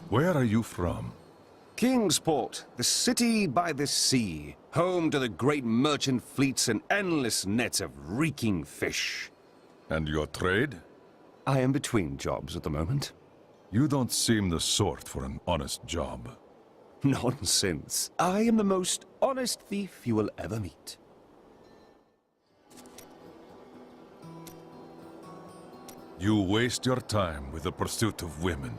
Where are you from? Kingsport, the city by the sea, home to the great merchant fleets and endless nets of reeking fish. And your trade? I am between jobs at the moment. You don't seem the sort for an honest job. Nonsense. I am the most honest thief you will ever meet. You waste your time with the pursuit of women.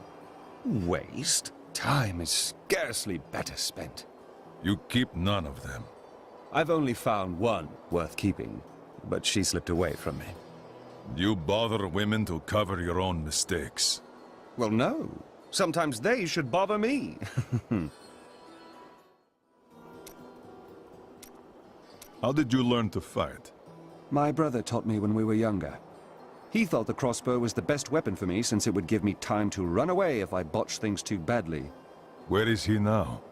Waste? Time is scarcely better spent. You keep none of them. I've only found one worth keeping, but she slipped away from me. You bother women to cover your own mistakes. Well, no. Sometimes they should bother me. How did you learn to fight? My brother taught me when we were younger. He thought the crossbow was the best weapon for me since it would give me time to run away if I botched things too badly. Where is he now?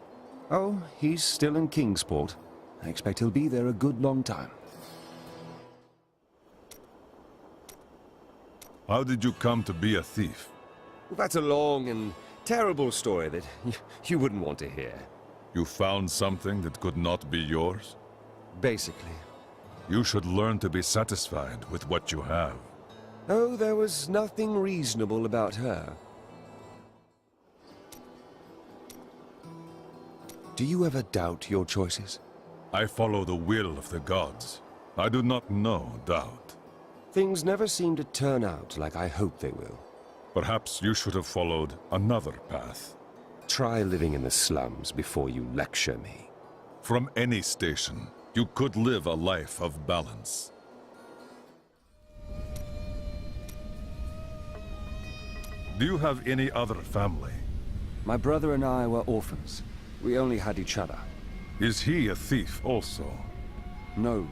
Oh, he's still in Kingsport. I expect he'll be there a good long time. How did you come to be a thief? Well, that's a long and terrible story that you wouldn't want to hear. You found something that could not be yours? Basically. You should learn to be satisfied with what you have. Oh, there was nothing reasonable about her. Do you ever doubt your choices? I follow the will of the gods. I do not know doubt. Things never seem to turn out like I hope they will. Perhaps you should have followed another path. Try living in the slums before you lecture me. From any station, you could live a life of balance. Do you have any other family? My brother and I were orphans. We only had each other. Is he a thief also? No,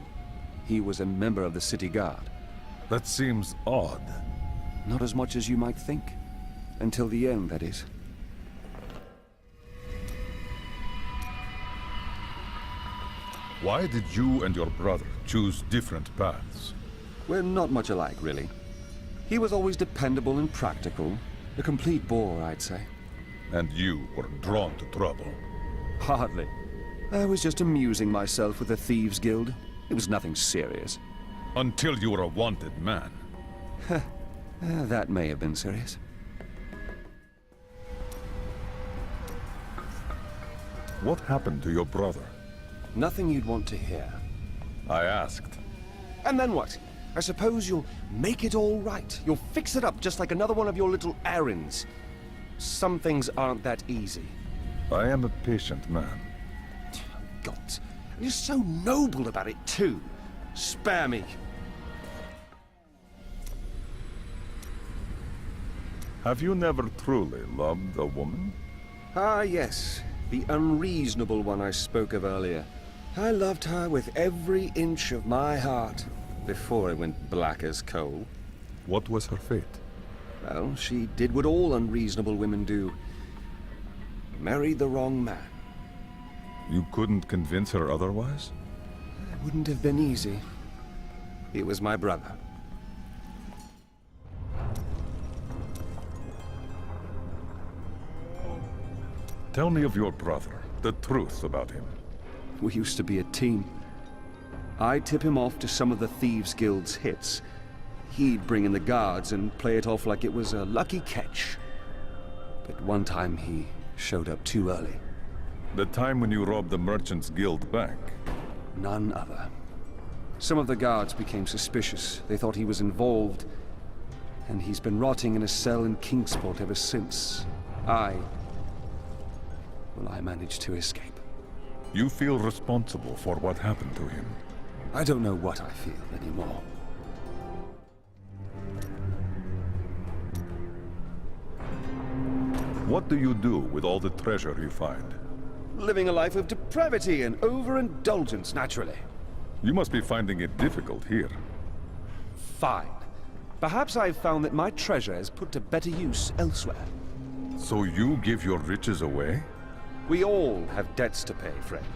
he was a member of the city guard. That seems odd. Not as much as you might think. Until the end, that is. Why did you and your brother choose different paths? We're not much alike, really. He was always dependable and practical. A complete bore, I'd say. And you were drawn to trouble. Hardly. I was just amusing myself with the Thieves' Guild. It was nothing serious. Until you were a wanted man. That may have been serious. What happened to your brother? Nothing you'd want to hear. I asked. And then what? I suppose you'll make it all right. You'll fix it up just like another one of your little errands. Some things aren't that easy. I am a patient man. God, you're so noble about it too. Spare me. Have you never truly loved a woman? Ah, yes. The unreasonable one I spoke of earlier. I loved her with every inch of my heart before it went black as coal. What was her fate? Well, she did what all unreasonable women do. Married the wrong man. You couldn't convince her otherwise? It wouldn't have been easy. He was my brother. Tell me of your brother, the truth about him. We used to be a team. I'd tip him off to some of the Thieves' Guild's hits. He'd bring in the guards and play it off like it was a lucky catch. But one time he showed up too early. The time when you robbed the Merchants Guild bank. None other. Some of the guards became suspicious. They thought he was involved. And he's been rotting in a cell in Kingsport ever since. I managed to escape. You feel responsible for what happened to him. I don't know what I feel anymore. What do you do with all the treasure you find? Living a life of depravity and overindulgence, naturally. You must be finding it difficult here. Fine. Perhaps I've found that my treasure is put to better use elsewhere. So you give your riches away? We all have debts to pay, friend.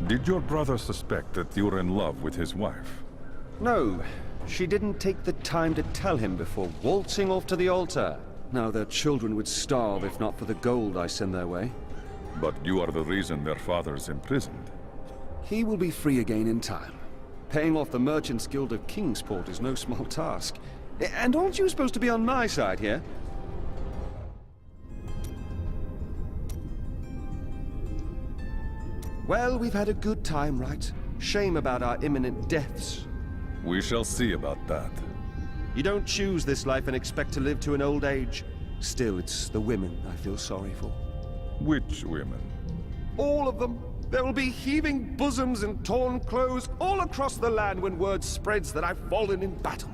Did your brother suspect that you were in love with his wife? No, she didn't take the time to tell him before waltzing off to the altar. Now their children would starve if not for the gold I send their way. But you are the reason their father's imprisoned. He will be free again in time. Paying off the Merchants Guild of Kingsport is no small task. And aren't you supposed to be on my side here? Well, we've had a good time, right? Shame about our imminent deaths. We shall see about that. You don't choose this life and expect to live to an old age. Still, it's the women I feel sorry for. Which women? All of them. There will be heaving bosoms and torn clothes all across the land when word spreads that I've fallen in battle.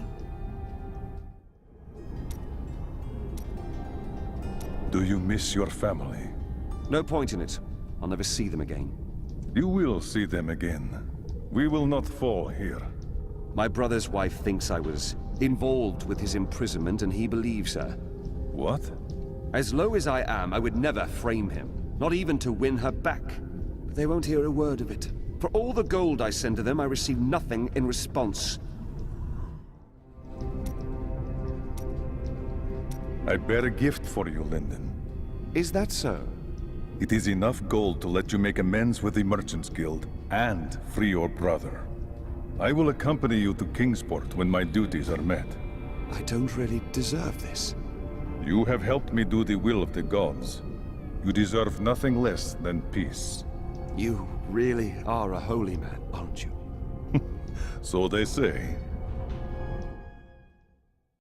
Do you miss your family? No point in it. I'll never see them again. You will see them again. We will not fall here. My brother's wife thinks I was involved with his imprisonment, and he believes her. What? As low as I am, I would never frame him. Not even to win her back. But they won't hear a word of it. For all the gold I send to them, I receive nothing in response. I bear a gift for you, Lyndon. Is that so? It is enough gold to let you make amends with the Merchants Guild and free your brother. I will accompany you to Kingsport when my duties are met. I don't really deserve this. You have helped me do the will of the gods. You deserve nothing less than peace. You really are a holy man, aren't you? So they say.